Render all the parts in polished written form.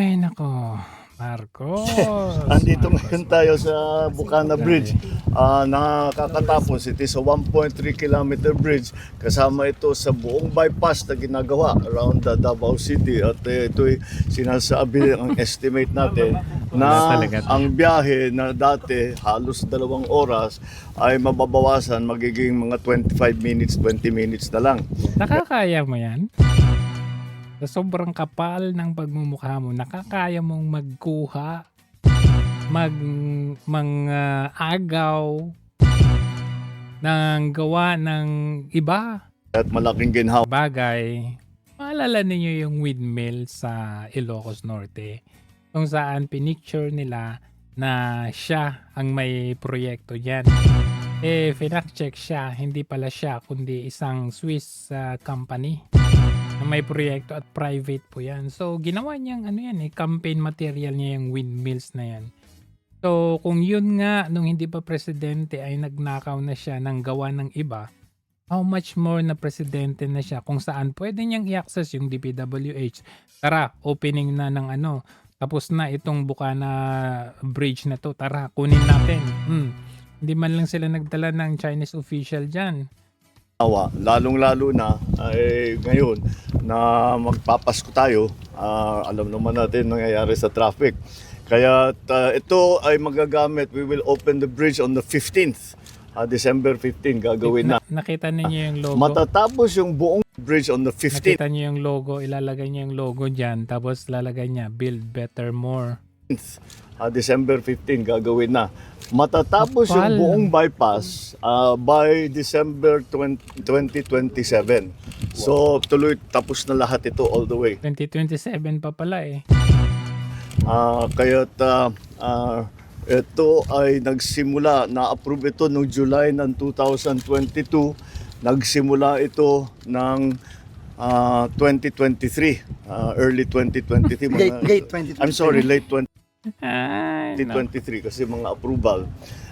Ay nako, Andito Marcos, ngayon tayo Marcos. sa Bukana Bridge. Nakakatapos. It is a 1.3 kilometer bridge. Kasama ito sa buong bypass na ginagawa around the Davao City. At ito'y sinasabi ang estimate natin Wala na talaga to. ang biyahe na dati halos 2 oras ay mababawasan, magiging mga 25 minutes, 20 minutes na lang. Nakakaya mo yan? Sa sobrang kapal ng pagmumukha mo, nakakaya mong magkuha, mga agaw ng gawa ng iba. At malaking ginhawa. Bagay, maalala ninyo yung windmill sa Ilocos Norte kung saan pinicture nila na siya ang may proyekto dyan. Finact check siya, hindi pala siya kundi isang Swiss company na may proyekto at private po yan. So ginawa niyang campaign material niya yung windmills na yan. So kung yun nga nung hindi pa presidente ay nagnakaw na siya ng gawa ng iba, how much more na presidente na siya kung saan pwede niyang i-access yung DPWH. Tara, opening na ng tapos na itong Bukana Bridge na to. Tara, kunin natin. Hindi man lang sila nagdala ng Chinese official dyan. Lalong-lalo na ay ngayon na magpapasko tayo, alam naman natin nangyayari sa traffic. Kaya ito ay magagamit. We will open the bridge on the 15th. December 15 gagawin na. Nakita ninyo yung logo? Matatapos yung buong bridge on the 15th. Nakita niyo yung logo, ilalagay niya yung logo dyan, tapos lalagay niya, build better more. December 15 gagawin na. Matatapos yung Kapal. buong bypass by December 2027. So tuloy tapos na lahat ito all the way. 2027 pa pala eh. Kaya't ito ay nagsimula, na-approve ito noong July ng 2022. Nagsimula ito ng 2023, early 2023. Late 2023. I'm sorry, late Ay, no. 2023 kasi mga approval.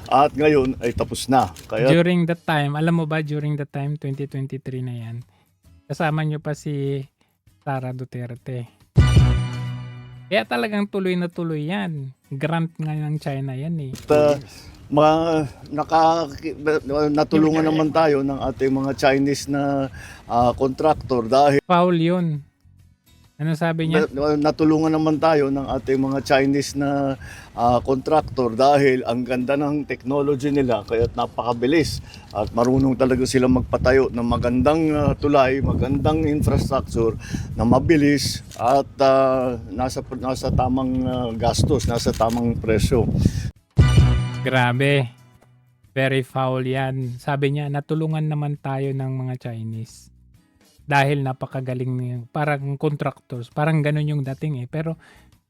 At ngayon ay tapos na. Kaya During that time, alam mo ba during that time, 2023 na yan, kasama nyo pa si Sara Duterte. Kaya talagang tuloy na tuloy yan. Grant nga ng China yan eh. natulungan naman tayo ng ating mga Chinese na contractor dahil Foul yun. Ano sabi niya? natulungan naman tayo ng ating mga Chinese na contractor dahil ang ganda ng technology nila kaya't napakabilis at marunong talaga silang magpatayo ng magandang tulay, magandang infrastructure na mabilis at nasa tamang gastos, nasa tamang presyo. Grabe. Very foul yan. Sabi niya, natulungan naman tayo ng mga Chinese. Dahil napakagaling niya. Parang contractors. Parang ganun yung dating eh. Pero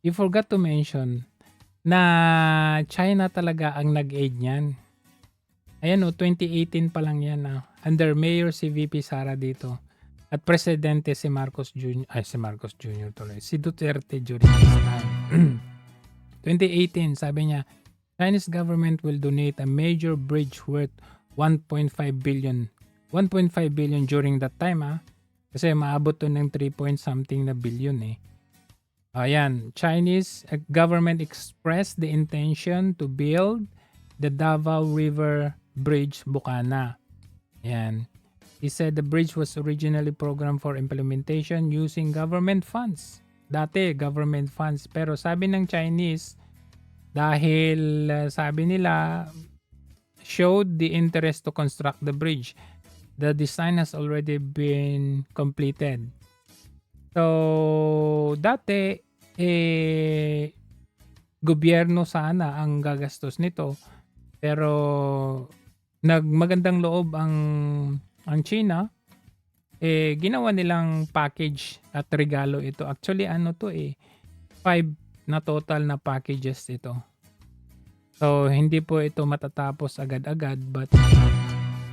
you forgot to mention na China talaga ang nag-aid niyan. Ayan o, 2018 pa lang yan. Under Mayor si VP Sara dito. At Presidente si Marcos Jr. Ay, si Marcos Jr. tuloy. Si Duterte during this time. 2018, sabi niya, Chinese government will donate a major bridge worth 1.5 billion. 1.5 billion during that time Kasi maabot to ng 3 point something na billion eh. Ayan, Chinese government expressed the intention to build the Davao River Bridge Bukana. Ayan. He said the bridge was originally programmed for implementation using government funds. Dati, government funds. Pero sabi ng Chinese, dahil sabi nila, showed the interest to construct the bridge. The design has already been completed. So, dati, gobyerno sana ang gagastos nito. Pero, nagmagandang loob ang China. Ginawa nilang package at regalo ito. Actually, 5 na total na packages ito. So, hindi po ito matatapos agad-agad but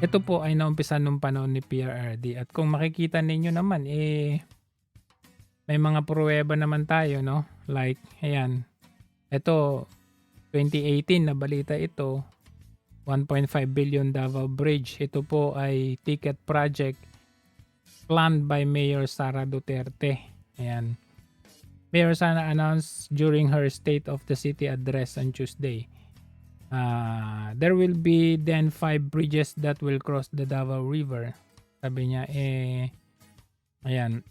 ito po ay naumpisa nung panahon ni PRRD. At kung makikita ninyo naman, may mga pruweba naman tayo, no? Like, ayan. Ito, 2018 na balita ito. 1.5 billion Davao Bridge. Ito po ay ticket project planned by Mayor Sara Duterte. Ayan. Mayor Sana announced during her State of the City address on Tuesday. There will be then 5 bridges that will cross the Davao River. Sabi niya, ayan.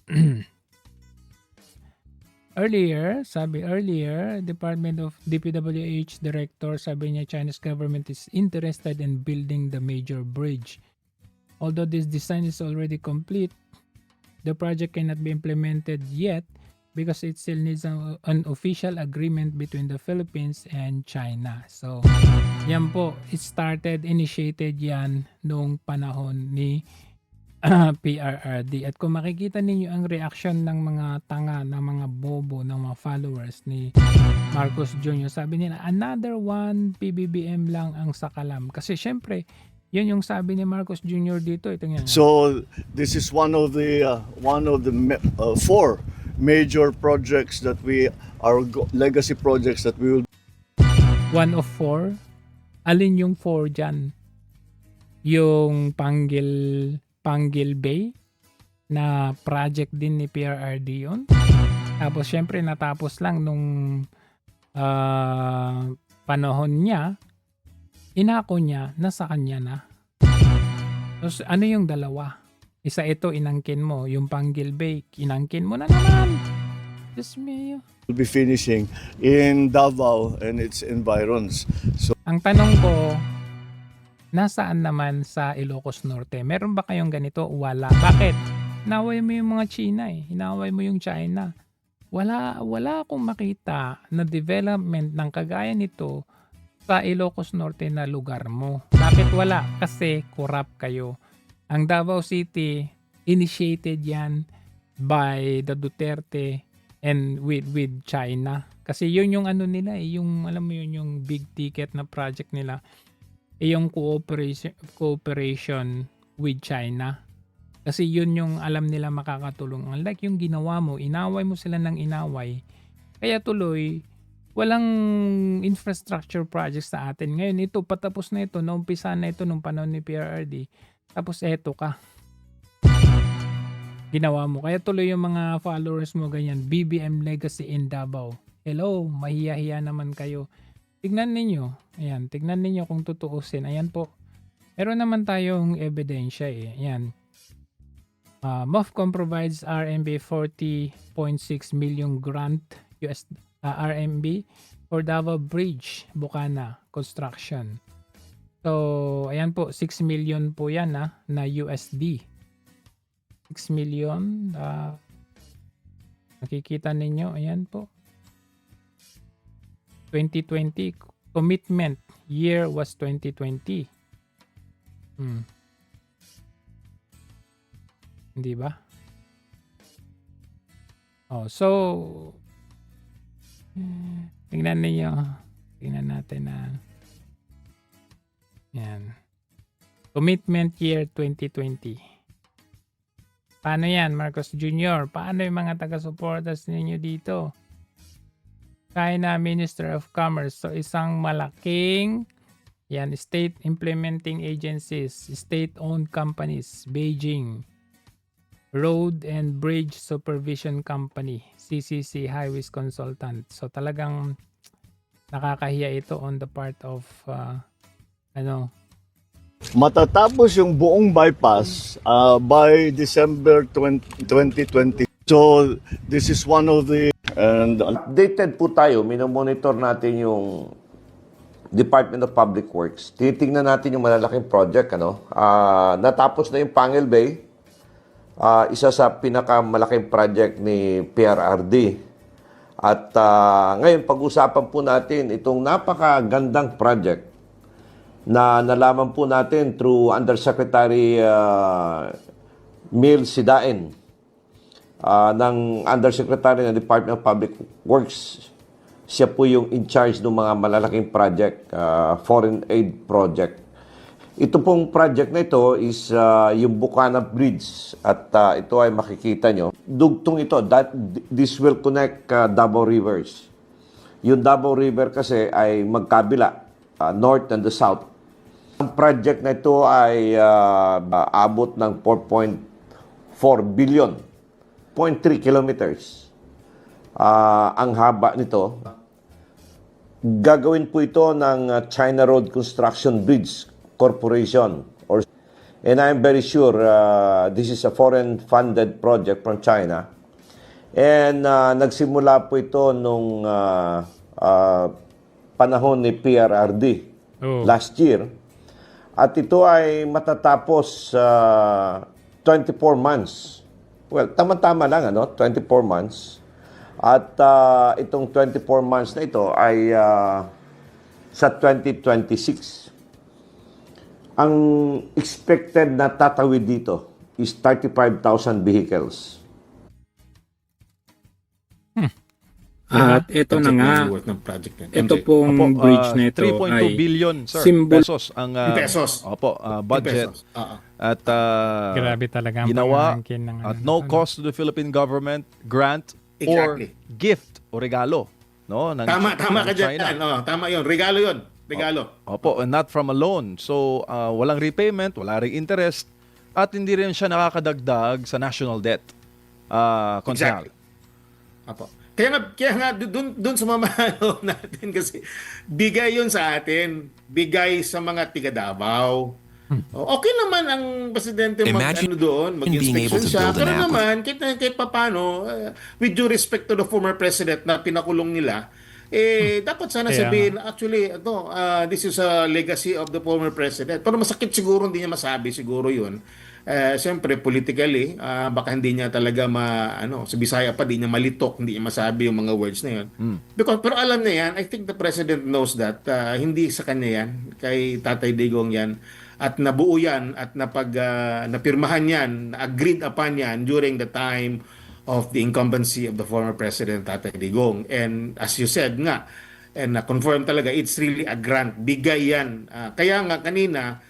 Earlier, Department of DPWH Director, sabi niya, Chinese government is interested in building the major bridge. Although this design is already complete, the project cannot be implemented yet because it still needs an official agreement between the Philippines and China. So, yan po, initiated yan noong panahon ni PRRD. At kung makikita ninyo ang reaction ng mga tanga, ng mga bobo, ng mga followers ni Marcos Jr., sabi nila, another one PBBM lang ang sakalam. Kasi syempre, yun yung sabi ni Marcos Jr. dito. Ito nga. So this is one of the 4 major projects that legacy projects that we will. One of 4? Alin yung 4 dyan? Yung Panggil Bay na project din ni PRRD yun. Tapos syempre natapos lang nung panahon niya, inako niya na sa kanya na. Tapos ano yung dalawa? Isa ito inangkin mo, yung Panggil Bay, inangkin mo na naman. Diyos mio. Will be finishing in Davao and its environs. So Ang tanong ko, nasaan naman sa Ilocos Norte? Meron ba kayong ganito? Wala. Bakit? Hinaway mo yung mga China eh. Hinaway mo yung China. Wala akong makita na development ng kagaya nito sa Ilocos Norte na lugar mo. Bakit wala? Kasi corrupt kayo. Ang Davao City, initiated yan by the Duterte and with China. Kasi yun yung ano nila, yung alam mo yun yung big ticket na project nila, yung cooperation with China. Kasi yun yung alam nila makakatulong. Unlike yung ginawa mo, inaway mo sila ng inaway. Kaya tuloy, walang infrastructure projects sa atin. Ngayon ito, patapos na ito, naumpisa na ito nung panahon ni PRRD. Tapos eto ka. Ginawa mo. Kaya tuloy yung mga followers mo ganyan. BBM Legacy in Davao. Hello, mahiya-hiya naman kayo. Tignan ninyo. Ayan, tignan ninyo kung tutuusin. Ayan po. Meron naman tayong ebidensya eh. Ayan. MOFCOM provides RMB 40.6 million grant RMB for Davao Bridge, Bukana construction. So, ayan po, 6 million po yan na USD. 6 million. Nakikita ninyo, ayan po. 2020, commitment year was 2020. Hindi ba? Oh, so, tingnan ninyo. Tingnan natin na yan. Commitment year 2020. Paano yan, Marcos Jr.? Paano yung mga taga-supporters ninyo dito? China Minister of Commerce. So, isang malaking yan, state implementing agencies, state-owned companies, Beijing, Road and Bridge Supervision Company, CCC Highways Consultant. So, talagang nakakahiya ito on the part of matatapos yung buong bypass by December 2020. So this is one of the Updated po tayo, minomonitor natin yung Department of Public Works. Titingnan natin yung malalaking project. Natapos na yung Panggil Bay, isa sa pinakamalaking project ni PRRD. At ngayon, pag-usapan po natin itong napakagandang project na nalaman po natin through Undersecretary Mil Sidain ng Undersecretary ng Department of Public Works. Siya po yung in charge ng mga malalaking project, foreign aid project. Ito pong project na ito is yung Bukana Bridge at ito ay makikita nyo. Dugtong ito, this will connect Davao Rivers. Yung Davao River kasi ay magkabila, north and the south. Ang project na ito ay abot ng 4.4 billion, 0.3 kilometers. ang haba nito. Gagawin po ito ng China Road Construction Bridge Corporation. And I'm very sure this is a foreign-funded project from China. And nagsimula po ito nung panahon ni PRRD last year. At ito ay matatapos 24 months. Well, tama-tama lang, 24 months. At itong 24 months na ito ay sa 2026. Ang expected na tatawid dito is 35,000 vehicles. At ito na nga, worth ng project na. ito MJ. pong bridge na ito 3.2 ay billion, sir, symbol- pesos ang Pesos. budget. Pesos. Oo. At Grabe talaga ang ginawa pangangkin ng at no cost to the Philippine government, grant Exactly. or gift o regalo, no, ng Tama ka ng dyan. China. Tama yun. Regalo yun. Regalo. Opo, and not from a loan. So, walang repayment, wala ring interest, at hindi rin siya nakakadagdag sa national debt. Exactly. Apo. Kaya nga dun sumamahalo natin kasi bigay yun sa atin. Bigay sa mga tiga Davao. Okay naman ang presidente doon, mag-inspection siya. Pero naman, kahit papano, with due respect to the former president na pinakulong nila, dapat sana sabihin, actually, this is a legacy of the former president. Pero masakit siguro, hindi niya masabi siguro yun. Siyempre, politically, baka hindi niya talaga sa Bisaya pa, hindi niya malitok, hindi niya masabi yung mga words na yun. Pero alam na yan, I think the president knows that, hindi sa kanya yan, kay Tatay Digong yan, at nabuo yan, at napirmahan yan, agreed upon yan during the time of the incumbency of the former president, Tatay Digong. And as you said nga, and confirm talaga, it's really a grant, bigay yan. Kaya nga kanina,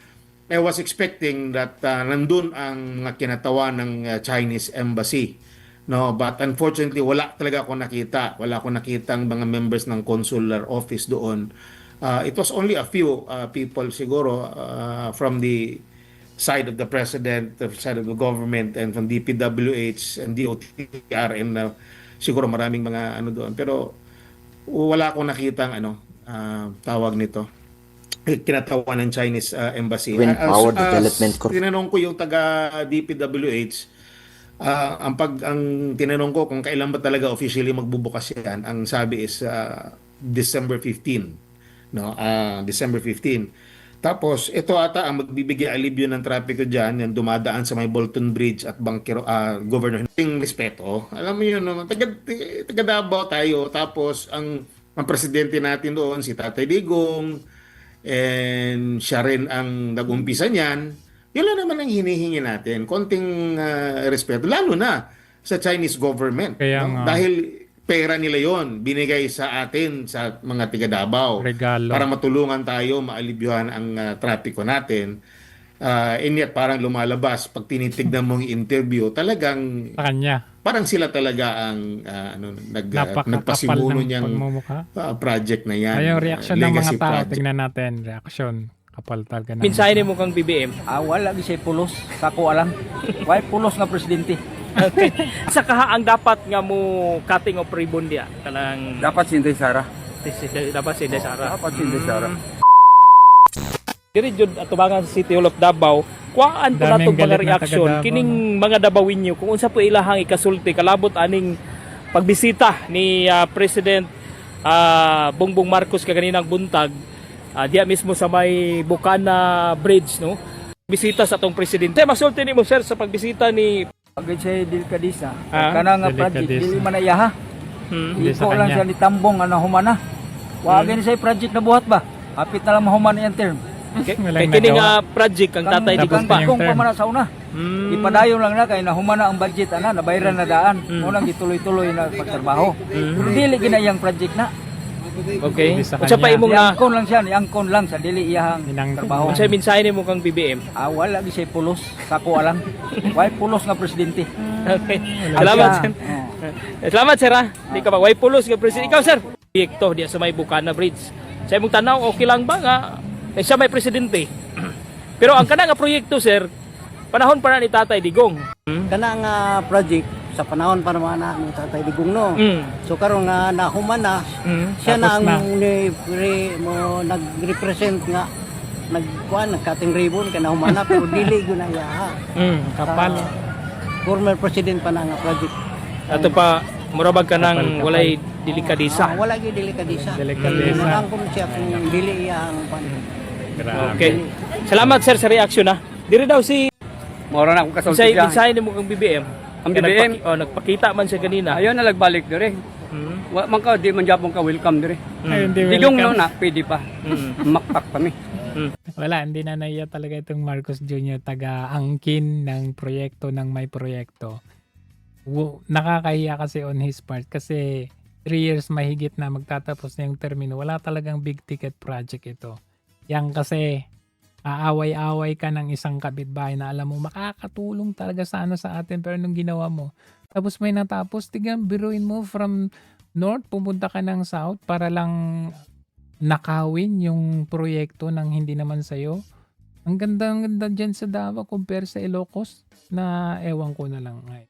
I was expecting that nandun ang mga kinatawa ng Chinese embassy. No, but unfortunately wala talaga ako nakita. Wala ako nakitang mga members ng consular office doon. It was only a few people siguro from the side of the president, the side of the government, and from DPWH and DOTR, and siguro maraming mga doon. Pero wala akong nakitang tawag nito, kinatawa ng Chinese embassy. Wind Power Development Corp. Tinanong ko yung taga DPWH, ang tinanong ko kung kailan ba talaga officially magbubukas yan, ang sabi is December 15. No, December 15. Tapos ito ata ang magbibigay alibyo ng trapiko diyan, yung dumadaan sa may Bolton Bridge at Bangkero, Governor. Yung respeto. Alam mo yun, taga Davao tayo. Tapos ang presidente natin doon si Tatay Digong, and siya rin ang nag-umpisa niyan. Yun lang naman ang hinihingi natin. Konting respeto. Lalo na sa Chinese government. Kaya no? nga. Dahil pera nila yon binigay sa atin, sa mga tiga Davao. Regalo. Para matulungan tayo, maalibyuhan ang trapiko natin. And yet parang lumalabas, pag tinitignan mong interview, talagang Sa kanya. parang sila talaga ang Napakakapal nagpasimuno ng niyang pagmumukha. project na yan. Ay, yung reaction ng Legacy mga tao, project. tingnan natin. Reaction. Kapal talaga na. Mensahe mo kang BBM. Wala gisay pulos. Sako alam. Why pulos nga presidente? Okay. Sa kaha ang dapat nga mo cutting of ribbon dia kanang Dapat si Inday Sara. dapat si Desara. Dapat si Inday Sara. Diri jud atubangan sa City Hall of Davao, kuhaan po Daming natong mga galit na reaksyon taga Davao, kining mga Davawinyo kung unsa po ilahang ikasulti kalabot aning pagbisita ni President Bongbong Marcos kaganinang buntag diya mismo sa may Bukana Bridge, no? Bisita sa atong presidente. Masulti nimo sir sa pagbisita ni Pagay siya delikadisa. Ah, Kanang nga project delikadisa. dili man ayaha. Hindi sa Iko lang kanya. siya ni tambong ana humana. Wa gani say project na buhat ba? Hapit na lang mahuman yung term. kay Walang kining nagawa. project kang tatay di Tapos pa. yung Kung term. pamana sa una. Ipadayon lang na kay nahumana ang budget ana, nabayaran na daan. Unang gituloy-tuloy na pagtrabaho. Pero dili ginayang project na. Okay. Hindi sa Unsa pa kanya. imong na Iangkon lang siya, iangkon lang sa dili iyang Inangkon. trabaho. unsa mensahe nimo kang BBM? Wala gisay pulos. Sako alam. Why pulos nga presidente? Okay. Salamat sir. Oh. Salamat sir ha. Di ka ba way pulos nga president. Ikaw sir. Proyekto diya sa may Bukana Bridge. Sa imong tanaw okay lang ba nga siya may presidente? Pero ang kana nga proyekto sir, panahon pa na ni Tatay Digong. Kana nga project sa panahon pa naman na ni Tatay Digong no. So karon nga nahuman na, siya Tapos na na. ang nag-represent nga nagkuan nagkating ribbon kana humana pero dili gyud na iya. Kapal. Former president pa na nga project. Ato pa murabag ka nang walay delikadisa. Wala gyud delikadisa. Delikadesa. Manangkom siya kung dili iya ang pan. Okay. Salamat sir sa reaksyon ha. Diri daw si Mora na akong kasulti Say siya. mensahe nimo kang BBM. Ang BBM? Nagpakita man siya kanina. Ayaw na nagbalik dire. Wa man ka di man japon ka welcome dire. Ay, hindi Digong welcome. no na pwede pa. Makpak kami. Wala, hindi na naiya talaga itong Marcos Jr. taga-angkin ng proyekto ng may proyekto. Nakakahiya kasi on his part kasi 3 years mahigit na magtatapos na yung termino. Wala talagang big ticket project ito. Yang kasi aaway-away ka ng isang kapitbahay na alam mo makakatulong talaga sana sa atin pero nung ginawa mo tapos may natapos, tignan biruin mo from north pumunta ka ng south para lang nakawin yung proyekto ng hindi naman sa'yo. Ang ganda dyan sa Davao compare sa Ilocos na ewan ko na lang. Ay.